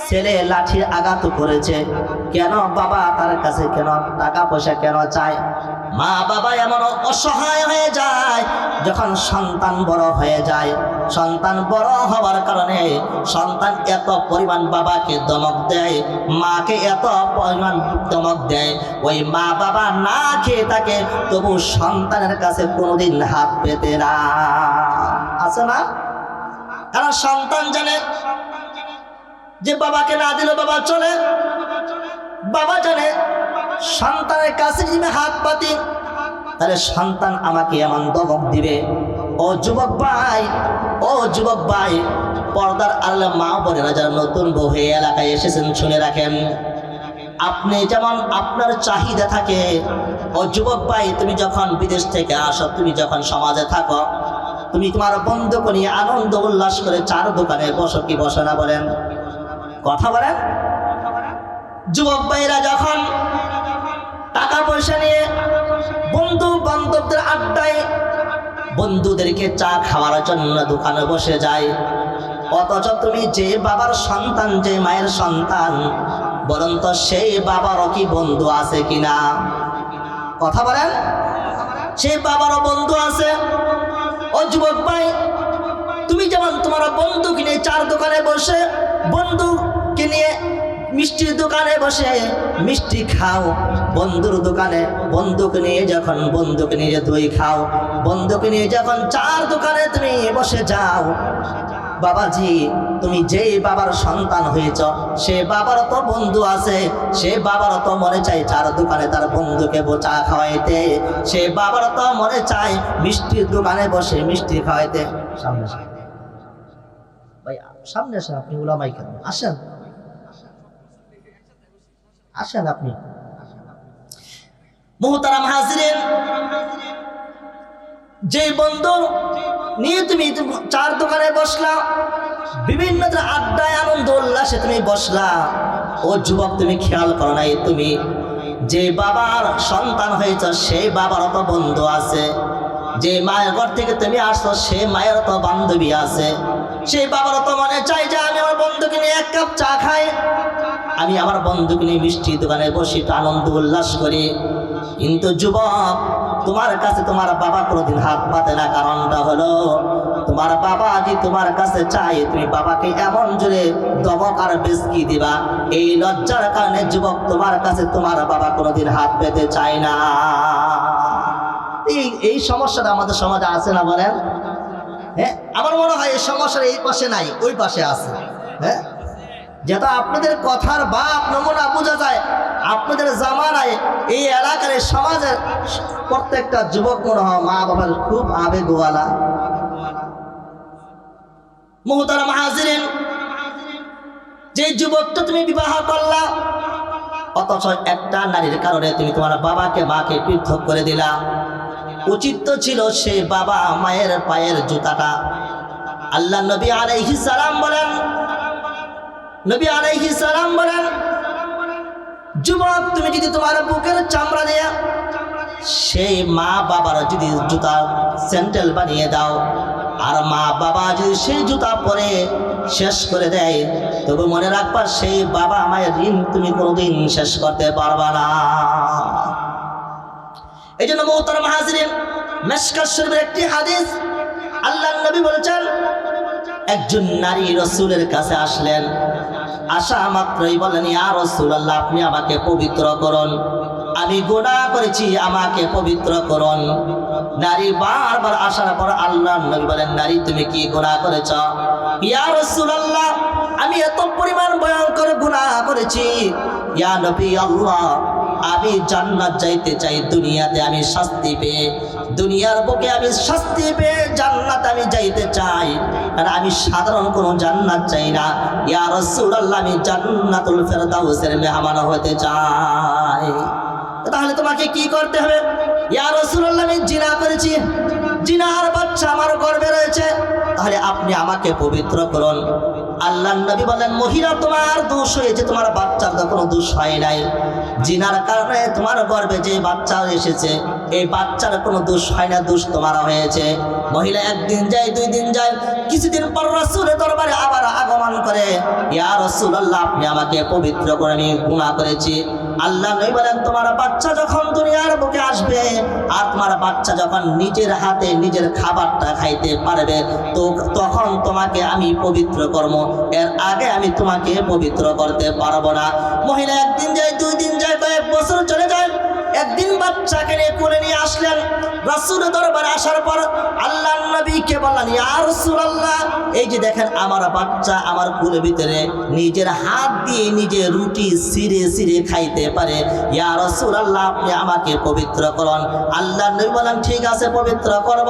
ছেলে লাঠির আঘাত করেছে, কেন? বাবা তার কাছে কেন টাকা পয়সা কেন চায়? মা বাবা এমন অসহায় হয়ে যায়, যখন সন্তান বড় হয়ে যায়, সন্তান বড় হওয়ার কারণে সন্তান এত পরিমাণ বাবাকে ধমক দেয়, মাকে এত পরিমাণ ধমক দেয়, ওই মা বাবা না খেয়ে থাকে, তবু সন্তানের কাছে কোনোদিন হাত পেতে না, আছে না? কারণ সন্তান জানে যে বাবাকে না দিলে বাবা চলে, বাবা জানে সন্তানের কাছে যদি হাত পাতি, তাহলে সন্তান আমাকে এমন ধমক দিবে। ও যুবক ভাই, ও যুবক ভাই, পর্দার আড়ালে মা বোনেরা যারা নতুন বউ হয়ে এলাকায় এসেছেন, শুনে রাখেন, আপনি যেমন আপনার চাহিদা থাকে, ও যুবক ভাই, তুমি যখন বিদেশ থেকে আসো, তুমি যখন সমাজে থাকো, তুমি তোমার বন্ধুকে নিয়ে আনন্দ উল্লাস করে চার দোকানে বসো কি বসো না বলেন? কথা বলেন। যুবক ভাইরা যখন টাকা পয়সা নিয়ে বন্ধু বান্ধবদের আড্ডায় বন্ধুদেরকে চা খাওয়ার জন্য দোকানে বসে যায়, অথচ তুমি যে বাবার সন্তান, যে মায়ের সন্তান, বলুন তো সেই বাবারও কি বন্ধু আছে কিনা? কথা বলেন, সেই বাবারও বন্ধু আছে? ও যুবক ভাই, তুমি যেমন তোমার বন্ধুকে নিয়ে চার দোকানে বসে, বন্ধুকে নিয়ে মিষ্টির দোকানে বসে মিষ্টি খাও, বন্ধুর দোকানে বন্ধুকে নিয়ে যখন বন্ধুকে নিয়ে দই খাও, বন্ধুকে নিয়ে যখন চার দোকানে তুমি বসে যাও, বাবাজি তুমি যেই বাবার সন্তান হয়েছ সে বাবারও তো বন্ধু আছে, সে বাবারও তো মনে চাই চার দোকানে তার বন্ধুকে চা খাওয়াইতে, সে বাবারও তো মনে চায় মিষ্টির দোকানে বসে মিষ্টি খাওয়াইতে। সামনে ভাই, সামনে আসেন, আপনি উলামাই কেন, আসেন আসেন আপনি। মুহতারাম হাজিরিন, যে বন্ধু নিয়ে তুমি চার দোকানে বসলা, বিভিন্ন আড্ডায় আনন্দ উল্লাসে তুমি বসলা, ও যুবক তুমি খেয়াল করো নাই তুমি যে বাবার সন্তান হয়েছ সেই বাবার তো বন্ধু আছে, যে মায়ের ঘর থেকে তুমি আসছো সে মায়ের তো বান্ধবী আছে, সেই বাবার তো মনে চাই যে আমি আমার বন্ধুকে নিয়ে এক কাপ চা খাই, আমি আমার বন্ধুকে নিয়ে মিষ্টি দোকানে বসে আনন্দ উল্লাস করি। কিন্তু যুবক, তোমার কাছে তোমার বাবা কোনোদিন হাত পাতে না, কারণটা হলো তোমার বাবা যে তোমার কাছে চাই তুমি বাবাকে এমন জোরে দবক আর বেশকি দিবা, এই লজ্জার কারণে যুবক তোমার কাছে তোমার বাবা কোনোদিন হাত পেতে চায় না। এই সমস্যাটা আমাদের সমাজে আছে না বলেন? হ্যাঁ, আমার মনে হয় এই সমস্যাটা এই পাশে নাই, ওই পাশে আছে। হ্যাঁ, যেটা আপনাদের কথার বাপ নমুনা বোঝা যায়, আপনাদের জামানায় এই এলাকার সমাজের প্রত্যেকটা যুবক মনে হয় মা বাবার খুব আবেগওয়ালা। মুহতারাম হাজিরিন, যে যুবকটা তুমি বিবাহ করলা, অথচ একটা নারীর কারণে তুমি তোমার বাবাকে মাকে পৃথক করে দিলা। উচিত তো ছিল সে বাবা মায়ের পায়ের জুতাটা, আল্লাহ নবী আলাইহিস সালাম বলেন, নবী আলাইহিস সালাম বলেন, যুবক তুমি যদি তোমার বুকের চামড়া দিয়ে সেই মা বাবার যদি জুতা স্যান্ডেল বানিয়ে দাও, আর মা বাবা যদি সেই জুতা পরে শেষ করে দেয়, তবে মনে রাখবা সেই বাবা মায়ের ঋণ তুমি কোনোদিন শেষ করতে পারবা না। এই জন্য মুহতারাম হাজিরিন, মিশকাত শরীফের একটি হাদিস, আল্লাহর নবী বলেছেন, একজন নারী রাসূলের কাছে আসলেন, আসা মাত্রই বলেন, ইয়া রাসূলুল্লাহ আপনি আমাকে পবিত্র করুন, আমি গুনাহ করেছি, আমাকে পবিত্র করুন। নারী বারবার আসার পর আল্লাহর নবী বলেন, নারী তুমি কি গুনাহ করেছ? ইয়া রাসূলুল্লাহ আমি এত পরিমাণ ভয়ঙ্কর গুনাহ করেছি, ইয়া নবী আল্লাহ আমি জান্নাত যাইতে চাই, দুনিয়াতে আমি শাস্তি পেয়ে, দুনিয়ার বুকে আমি শাস্তি পেয়ে জান্নাত আমি যাইতে চাই, আর আমি সাধারণ কোনো জান্নাত চাই না। ইয়া রাসূলুল্লাহ আমি জান্নাতুল ফেরদাউসের মেহমান হতে চাই। তাহলে তোমাকে কি করতে হবে? ইয়া রাসূলুল্লাহ আমি জিনা করেছি, জিনার বাচ্চা আমার গর্ভে রয়েছে, তাহলে আপনি আমাকে পবিত্র করুন। আল্লাহর নবী বলেন, মহিলা তোমার দোষ হয়েছে, তোমার বাচ্চার তো কোনো দোষ হয় নাই, জিনার কারণে তোমার গর্ভে যে বাচ্চা এসেছে এই বাচ্চার কোনো দোষ হয় না, দোষ তোমার হয়েছে। মহিলা একদিন যায়, দুই দিন যায়, কিছুদিন পর রাসূলের দরবারে আবার আগমন করে, ইয়া রাসূলুল্লাহ আপনি আমাকে পবিত্র করে, আমি গুনাহ করেছি। আল্লাহ নবী বলেন, তোমার বাচ্চা যখন দুনিয়ার বুকে আসবে আর তোমার বাচ্চা যখন নিজের হাতে নিজের খাবারটা খাইতে পারবে, তো তখন তোমাকে আমি পবিত্র করব, এর আগে আমি তোমাকে পবিত্র করতে পারবো না। মহিলা একদিন যায়, দুই দিন যায়, কয়েক বছর চলে যায়, একদিন বাচ্চাকে নিয়ে কোলে নিয়ে আসলেন, রাসূলের দরবারে আসার পর আল্লাহর নবীকে বললেন, ইয়া রাসূলুল্লাহ এই যে দেখেন আমার বাচ্চা আমার কোলের ভিতরে নিজের হাত দিয়ে নিজে রুটি ছিঁড়ে ছিঁড়ে খাইতে পারে, ইয়া রাসূলুল্লাহ আপনি আমাকে পবিত্র করুন। আল্লাহর নবী বলেন, ঠিক আছে পবিত্র করব।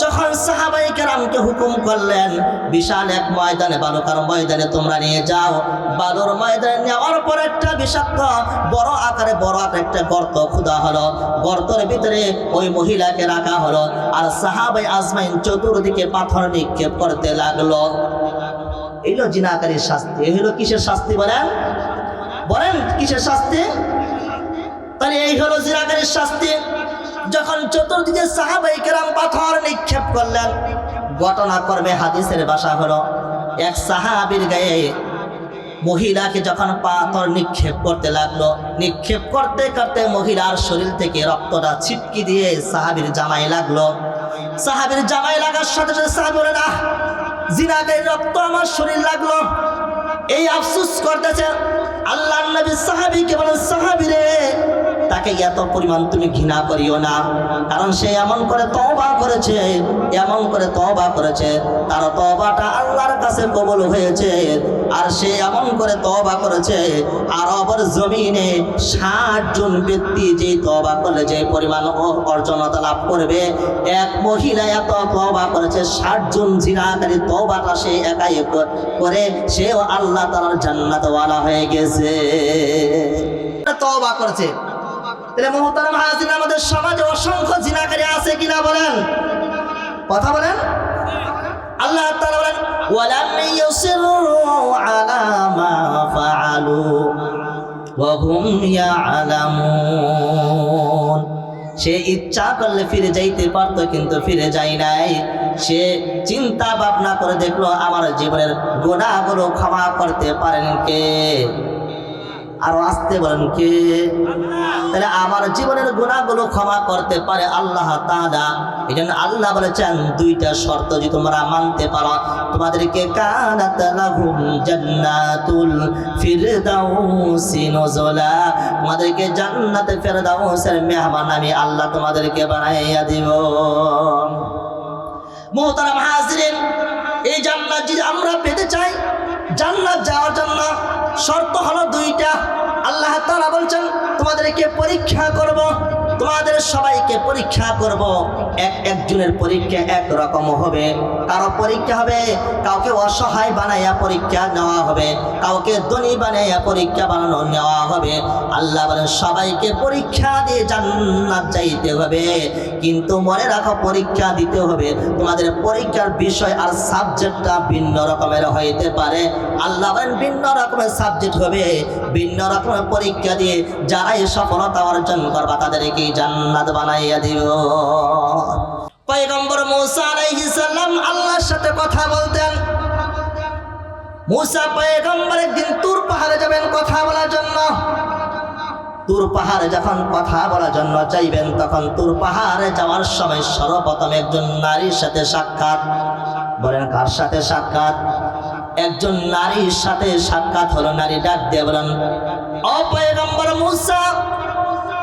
যখন সাহাবায়ে কেরামকে হুকুম করলেন, বিশাল এক ময়দানে, বালুকার ময়দানে তোমরা নিয়ে যাও। বালুর ময়দানে নেওয়ার পর একটা বিষাক্ত বড় আকারে একটা গর্ত খোদা হলো, গর্তের ভিতরে ওই মহিলাকে রাখা হলো, আর সাহাবায়ে আজমাইন চতুর্দিকে পাথর নিক্ষেপ করতে লাগলো। এই হলো জিনাকারীর শাস্তি। এই হলো কিসের শাস্তি বলেন? বলেন কিসের শাস্তি? তাহলে এই হলো জিনাকারীর শাস্তি। যখন চতুর্দিকে সাহাবায়ে কেরাম পাথর নিক্ষেপ করলেন, ঘটনা করবে হাদিসের ভাষা হলো এক সাহাবীর গায়ে মহিলাকে যখন পাথর নিক্ষেপ করতে লাগলো, নিক্ষেপ করতে করতে মহিলার শরীর থেকে রক্তটা ছিটকি দিয়ে সাহাবীর জামায় লাগলো। সাহাবীর জামায় লাগার সাথে সাথে সাহাবী বলেন, আহ, জিনাকারীর রক্ত আমার শরীর লাগলো। এই আফসোস করতেছে। আল্লাহর নবী সাহাবীকে বলেন, সাহাবী রে, তাকে এত পরিমাণ তুমি ঘৃণা করিও না, কারণ সে এমন করে তওবা করেছে, এমন করে তওবা করেছে, তার তওবাটা আল্লাহর কাছে কবুল হয়েছে। আর সে এমন করে তওবা করেছে, আরবের জমিনে 60 জন ব্যক্তি যে তওবা করলে যে পরিমাণ অর্জনতা লাভ করবে, এক মহিলা এত তওবা করেছে, 60 জন জিনাকারী তওবাটা সে একাই করে সেও আল্লাহ তাআলার জান্নাতওয়ালা হয়ে গেছে। তওবা করেছে। তাহলে মুহতারাম হাজির, আমাদের সমাজে অসংখ্য জিনাকারী আছে কিনা বলেন, কথা বলেন। আল্লাহ তাআলা বলেন, ওয়ালাম ইউসিরু আলা মা ফাআলু ওয়া হুম ইয়ালামুন। সে ইচ্ছা করলে ফিরে যাইতে পারতো, কিন্তু ফিরে যায় নাই। সে চিন্তা ভাবনা করে দেখলো, আমার জীবনের গুনাহগুলো ক্ষমা করতে পারেন কে? আরো আসতে বলেন কে? তাহলে আমার জীবনের গুনাহগুলো ক্ষমা করতে পারে আল্লাহ তাআলা। এই জন্য আল্লাহ বলেছেন, দুইটা শর্ত যদি তোমরা মানতে পারো, তোমাদেরকে কানাত লাহুম জান্নাতুল ফিরদাউসি নুজুলা, তোমাদেরকে জান্নাতে ফিরদাউসের মেহমান আমি আল্লাহ তোমাদেরকে বানাইয়া দিব। মুহতারাম হাজিরিন, এই জান্নাত যদি আমরা পেতে চাই, জান্নাত যাওয়ার জন্য শর্ত হলো দুইটা। আল্লাহ তাআলা বলছেন, তোমাদেরকে পরীক্ষা করব, তোমাদের সবাইকে পরীক্ষা করব। একজনের পরীক্ষা এক রকম হবে। কারো পরীক্ষা হবে, কাউকে অসহায় বানাইয়া পরীক্ষা নেওয়া হবে, কাউকে ধনী বানাইয়া পরীক্ষা বানানো নেওয়া হবে। আল্লাহ বলেন, সবাইকে পরীক্ষা দিয়ে জান্নাত যাইতে হবে, কিন্তু মনে রাখো, পরীক্ষা দিতে হবে। তোমাদের পরীক্ষার বিষয় আর সাবজেক্টটা ভিন্ন রকমের হইতে পারে। আল্লাহ বলেন, ভিন্ন রকমের সাবজেক্ট হবে, ভিন্ন রকমের পরীক্ষা দিয়ে যারাই সফলতা অর্জন করবা তাদেরকে জান্নাত বানাইয়া দিও। পয়গম্বর মূসা আলাইহিস সালাম আল্লাহর সাথে কথা বলতেন। মূসা পয়গম্বর একদিন তুর পাহাড়ে যাবেন কথা বলার জন্য। তুর পাহাড়ে যখন কথা বলার জন্য চাইবেন, তখন তুর পাহাড়ে যাওয়ার সময় সর্বপ্রথম একজন নারীর সাথে সাক্ষাৎ। বলেন, কার সাথে সাক্ষাৎ? একজন নারীর সাথে সাক্ষাৎ হলো। নারী ডাক দিয়ে বলেন, ও পয়গম্বর মূসা,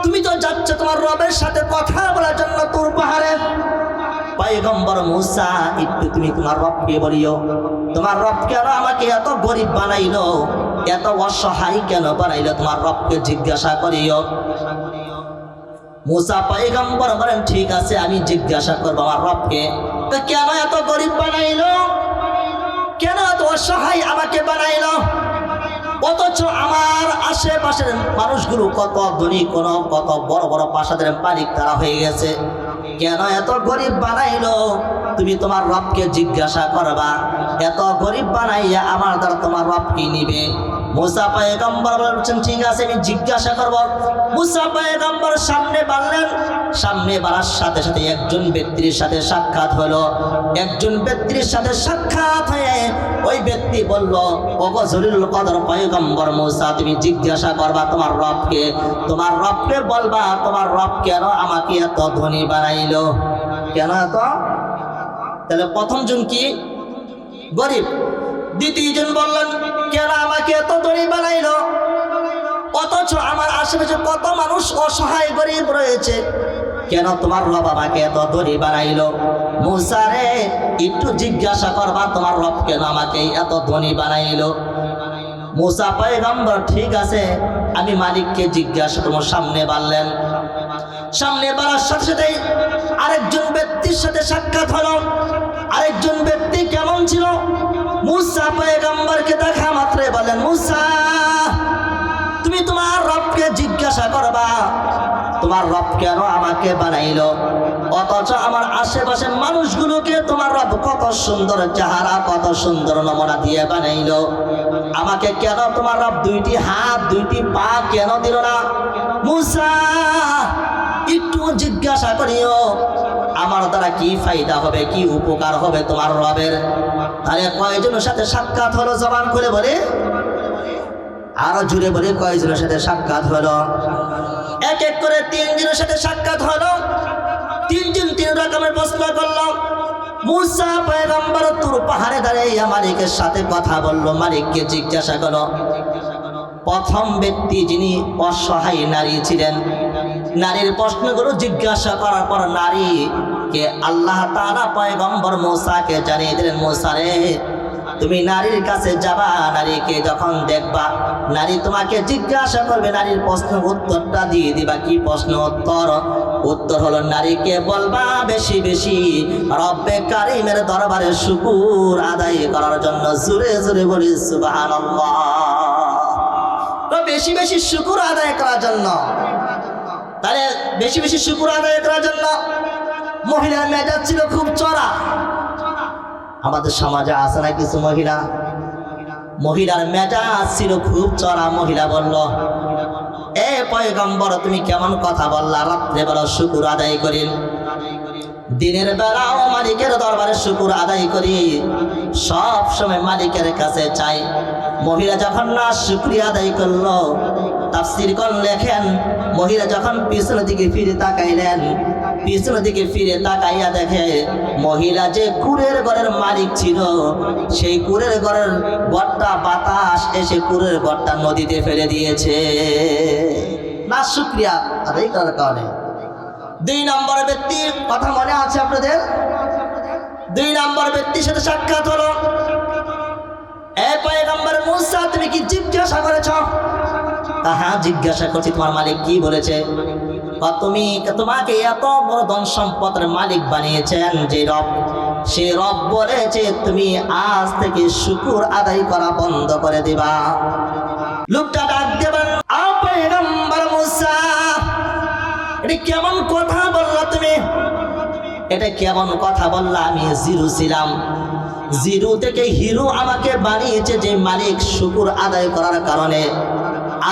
তুমি তো যাচ্ছ তোমার রবের সাথে কথা বলার জন্য তুর পাহাড়ে। পয়গম্বর মূসা, একটু তুমি তোমার রবকে বলিও, তোমার রব কেন আমাকে এত গরিব বানাইলো, এত অসহায় কেন বানাইলো, তোমার রবকে জিজ্ঞাসা করিও। মূসা পয়গম্বর বলেন, ঠিক আছে, আমি জিজ্ঞাসা করবো আমার রবকে, তো কেন এত গরিব বানাইলো, কেন এত অসহায় আমাকে বানাইলো, অথচ আমার আশেপাশের মানুষগুলো কত ধনী, কত বড় বড় প্রাসাদের মালিক তারা হয়ে গেছে, কেন এত গরিব বানাইলো? তুমি তোমার রবকে জিজ্ঞাসা করবা। এত গরিব বানাইয়া আমার দ্বারা তোমার রব কি নিবে? মূসা পয়গম্বর বলছেন, ঠিক আছে, আমি জিজ্ঞাসা করব। মূসা পয়গম্বর সামনে বাড়লেন। সামনে বাড়ার সাথে সাথে একজন ব্যক্তির সাথে সাক্ষাৎ হলো। একজন ব্যক্তির সাথে সাক্ষাৎ হয়ে ওই ব্যক্তি বলল, ওগো জলিলুল কদর পয়গম্বর মূসা, তুমি জিজ্ঞাসা করবা তোমার রবকে, তোমার রবকে বলবা, তোমার রব কেন আমাকে এত ধনী বানাইলো, কেন এত? তাহলে প্রথম জন কি? গরিব। দ্বিতীয়জন বললেন, কেন আমাকে এত ধনী বানাইলো, অথচ আমার আশেপাশে কত মানুষ অসহায় গরিব রয়েছে, কেন তোমার রব আমাকে এত ধনী বানাইলো? মূসা রে, একটু জিজ্ঞাসা করবা তোমার রব কেন আমাকে এত ধনী বানাইলো। মূসা পয়গম্বর, ঠিক আছে, আমি মালিককে জিজ্ঞাসা করব। সামনে বাড়লেন। সামনে বাড়ার সাথে সাথে আরেকজন ব্যক্তির সাথে সাক্ষাৎ হলো। আরেকজন ব্যক্তি কেমন ছিল? মূসা পয়গম্বরকে দেখা মাত্রই বলেন, মূসা, তুমি তোমার রবকে জিজ্ঞাসা করবা তোমার রব কেন আমাকে বানাইলো, অথচ আমার আশেপাশের মানুষগুলোকে তোমার রব কত সুন্দর চেহারা, কত সুন্দর নমুনা দিয়ে বানাইলো, আমাকে কেন তোমার রব দুইটি হাত দুইটি পা কেন দিল না? মূসা, একটু জিজ্ঞাসা করিও আমার দ্বারা কি ফায়দা হবে, কি উপকার হবে তোমার রবের। তাহলে কয়জনের সাথে সাক্ষাৎ হলো? জবান খুলে বলে, আরো জুড়ে বলে, কয়জনের সাথে সাক্ষাৎ হলো? এক এক করে 3 জনের সাথে সাক্ষাৎ হলো। 3 জন 3 রকমের প্রশ্ন করলো। মুসা পয়গম্বর তুর পাহাড়ে দাঁড়িয়ে মালিকের সাথে কথা বললো। মালিককে জিজ্ঞাসা করলো। প্রথম ব্যক্তি যিনি অসহায় নারী ছিলেন, নারীর প্রশ্নগুলো জিজ্ঞাসা করার পর নারীকে আল্লাহ তাআলা পয়গম্বর মুসাকে জানিয়ে দিলেন, মুসা রে, তুমি নারীর কাছে যাবা, নারীকে যখন দেখবা নারী তোমাকে জিজ্ঞাসা করবে, নারীর প্রশ্ন উত্তরটা দিয়ে দিবা। কি প্রশ্ন উত্তর? উত্তর হলো নারীকে বলবা বেশি বেশি রব্বে কারিমের দরবারে শুকর আদায় করার জন্য। জোরে জোরে বলি সুবহানাল্লাহ। তো বেশি বেশি শুকর আদায় করার জন্য, তাহলে বেশি বেশি শুকর আদায় করার জন্য মহিলার মেজাজ ছিল খুব চড়া। আমাদের সমাজে আছে না কিছু মহিলার মেজাজ ছিল খুব চড়া। মহিলা বলল, এ পয়গম্বর তুমি কেমন কথা বললা? রাত্রে বেলা শুকর আদায় করি, দিনের বেলাও মালিকের দরবারে শুকর আদায় করি, সব সময় মালিকের কাছে চাই। মহিলা যখন না শুকরিয়া আদায় করলো, তাফসীরগণ লেখেন মহিলা যখন পিছনের দিকে ফিরে তাকাইলেন, পিছনের দিকে ফিরে তাকাইয়া দেখে মহিলা যে কুরের ঘরের মালিক ছিল, সেই কুরের ঘরের ঘরটা বাতাস এসে কুরের ঘরটা নদীতে ফেলে দিয়েছে না শুকরিয়া আদায় করার কারণে। 2 নম্বর ব্যক্তির কথা মনে আছে আপনাদের? 2 নম্বর ব্যক্তির সাথে সাক্ষাৎ হলো। এ পয়গম্বর মুসা তুমি কি জিজ্ঞাসা করেছ? হ্যাঁ জিজ্ঞাসা করছি। তোমার মালিক কি বলেছে? তোমাকে এত বড় ধন সম্পদের মালিক বানিয়েছেন যে রব, সে রব বলেছে তুমি আজ থেকে শুকর আদায় করা বন্ধ করে দিবা। লোকটা ডাক দেবেন, পয়গম্বর মুসা এটা কেমন কথা বললা তুমি? এটা কেমন কথা বললা? আমি জিরো ছিলাম, জিরো থেকে হিরো আমাকে বানিয়েছে যে মালিক শুকর আদায় করার কারণে।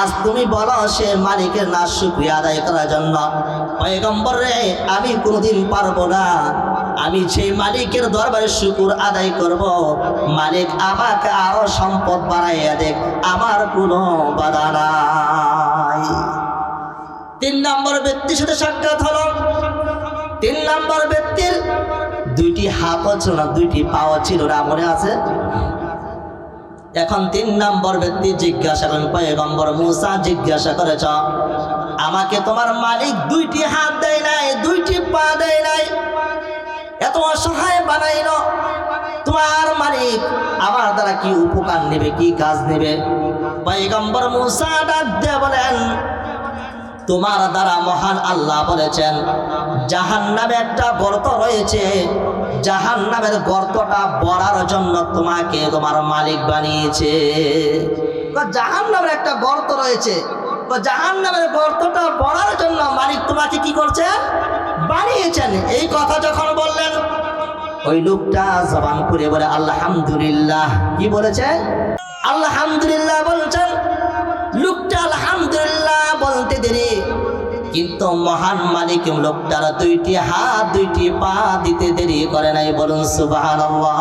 আজ তুমি বলো সে মালিকের না শুকরিয়া আদায় করার জন্য। পয়গম্বর রে, আমি কোনোদিন পারবো না। আমি সেই মালিকের দরবারে শুকর আদায় করব, মালিক আমাকে আরো সম্পদ বাড়াইয়া দেখ, আমার কোনো বাধা নাই। 3 নম্বর ব্যক্তির সাথে সাক্ষাৎ হলো। 3 নম্বর ব্যক্তির 2টি হাতও ছিল না, 2টি পাও ছিল না, মনে আছে? এখন 3 নম্বর ব্যক্তি জিজ্ঞাসা করেন, পয়গম্বর মুসা জিজ্ঞাসা করেছ আমাকে তোমার মালিক 2টি হাত দেয় নাই, 2টি পা দেয় নাই, এত অসহায় বানাইলো, তোমার মালিক আমার দ্বারা কি উপকার নেবে, কি কাজ নেবে? পয়গম্বর মুসা ডাক দিয়ে বলেন, তোমার দ্বারা মহান আল্লাহ বলেছেন জাহান্নামে একটা গর্ত রয়েছে, জাহান্নামের গর্তটা ভরার জন্য তোমাকে তোমার মালিক বানিয়েছে। জাহান্নামের একটা গর্ত রয়েছে, জাহান্নামের গর্তটা ভরার জন্য মালিক তোমাকে কি করছে? বানিয়েছেন। এই কথা যখন বললেন, ওই লোকটা জবান খুলে বলে আলহামদুলিল্লাহ। কি বলেছে? আলহামদুলিল্লাহ বলছেন। লোকটা আলহামদুলিল্লাহ বলতে দেরি, কিন্তু মহান মালিক লোকটার 2টি হাত 2টি পা দিতে দেরি করে নাই। বলুন সুবহানাল্লাহ।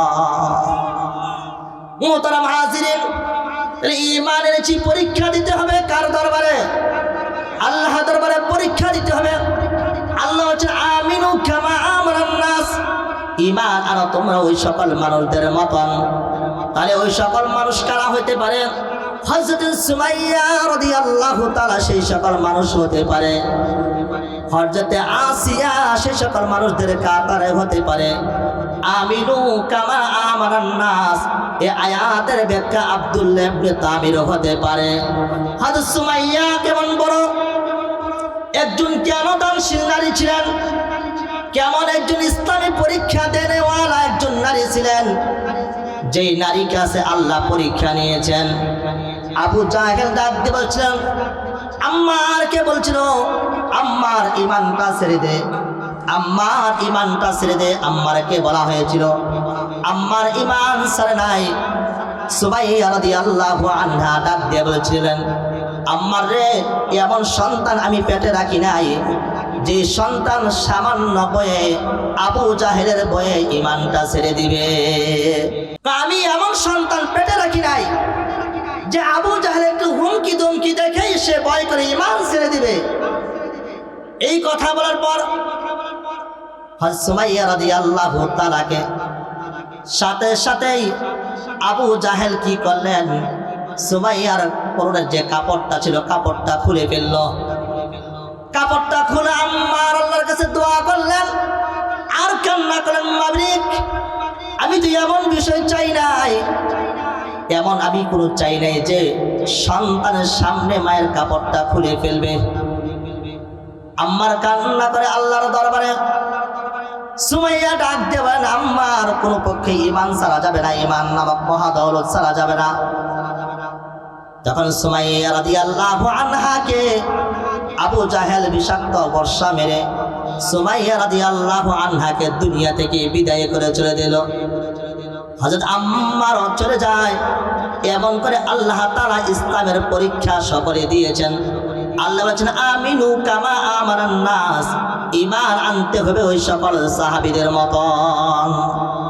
মুহতারাম হাজিরিন, ঈমানের যে পরীক্ষা দিতে হবে কার দরবারে? আল্লাহ দরবারে পরীক্ষা দিতে হবে। আল্লাহ বলেন আমিনু কামা আমানান নাস, ঈমান আনো তোমরা ওই সকল মানুষদের মতন। তাহলে ওই সকল মানুষ কারা হইতে পারে? হযরত সুমাইয়া রাদিয়াল্লাহু তাআলা সেই সকল মানুষ হতে পারে, হযরত আসিয়া সেই সকল মানুষদের কাতারে হতে পারে। আমিনু কামা আমানান নাস, এই আয়াতের ব্যাখ্যা আব্দুল্লাহ ইবনে তামির হতে পারে। হযরত সুমাইয়া কেমন বড় একজন জ্ঞানদানশীল নারী ছিলেন, কেমন একজন ইসলামী পরীক্ষা দেনেওয়ালা একজন নারী ছিলেন, যেই নারীর কাছে আল্লাহ পরীক্ষা নিয়েছেন। আবু জাহেল ডাক দিয়ে বলছিলেন, আম্মারকে বলছিল আম্মার ইমানটা ছেড়ে দে, আম্মার ইমানটা ছেড়ে দে। আম্মারকে বলা হয়েছিল, আম্মার ইমান ছেড়ে নাই। সুমাইয়া রাদিয়াল্লাহু আনহা ডাক দিয়ে বলছিলেন, আম্মার রে, এমন সন্তান আমি পেটে রাখি নাই যে সন্তান সামান্য বয়ে আবু জাহেলের বয়ে ইমানটা ছেড়ে দিবে। আমি এমন সন্তান পেটে রাখি নাই যে আবু জাহেল একটু হুমকি দুমকি দেখেই সে ভয় করে ইমান ছেড়ে দিবে। এই কথা বলার পর হযরত সুমাইয়া রাদিয়াল্লাহু তাআলাকে সাথে সাথেই আবু জাহেল কি করলেন, সুমাইয়ার পরনের যে কাপড়টা ছিল কাপড়টা খুলে ফেলল। কাপড়টা খুলে আম্মার আল্লাহর কাছে দোয়া করলেন আর কান্না করলেন, মালিক আমি তো এমন বিষয় চাই নাই, এমন আমি কোনো চাই নাই যে সন্তানের সামনে মায়ের কাপড়টা খুলে ফেলবে। আম্মার কান্না করে আল্লাহর দরবারে সুমাইয়া ডাক দেবেন, আম্মার কোনো পক্ষে ঈমান ছাড়া যাবে না, ঈমান নামক মহাদৌলত ছাড়া যাবে না। যখন সুমাইয়া রাদিয়াল্লাহু আনহাকে আবু জাহেল বিষাক্ত বর্ষা মেরে সুমাইয়া রাদিয়াল্লাহু আনহাকে দুনিয়া থেকে বিদায় করে চলে দিল, হযরত আম্মারও চলে যায়। এমন করে আল্লাহ তাআলা ইসলামের পরীক্ষা সকলে দিয়েছেন। আল্লাহ বলেছেন আমিনু কামা আমানান নাস, ঈমান আনতে হবে ওই সকল সাহাবীদের মতন।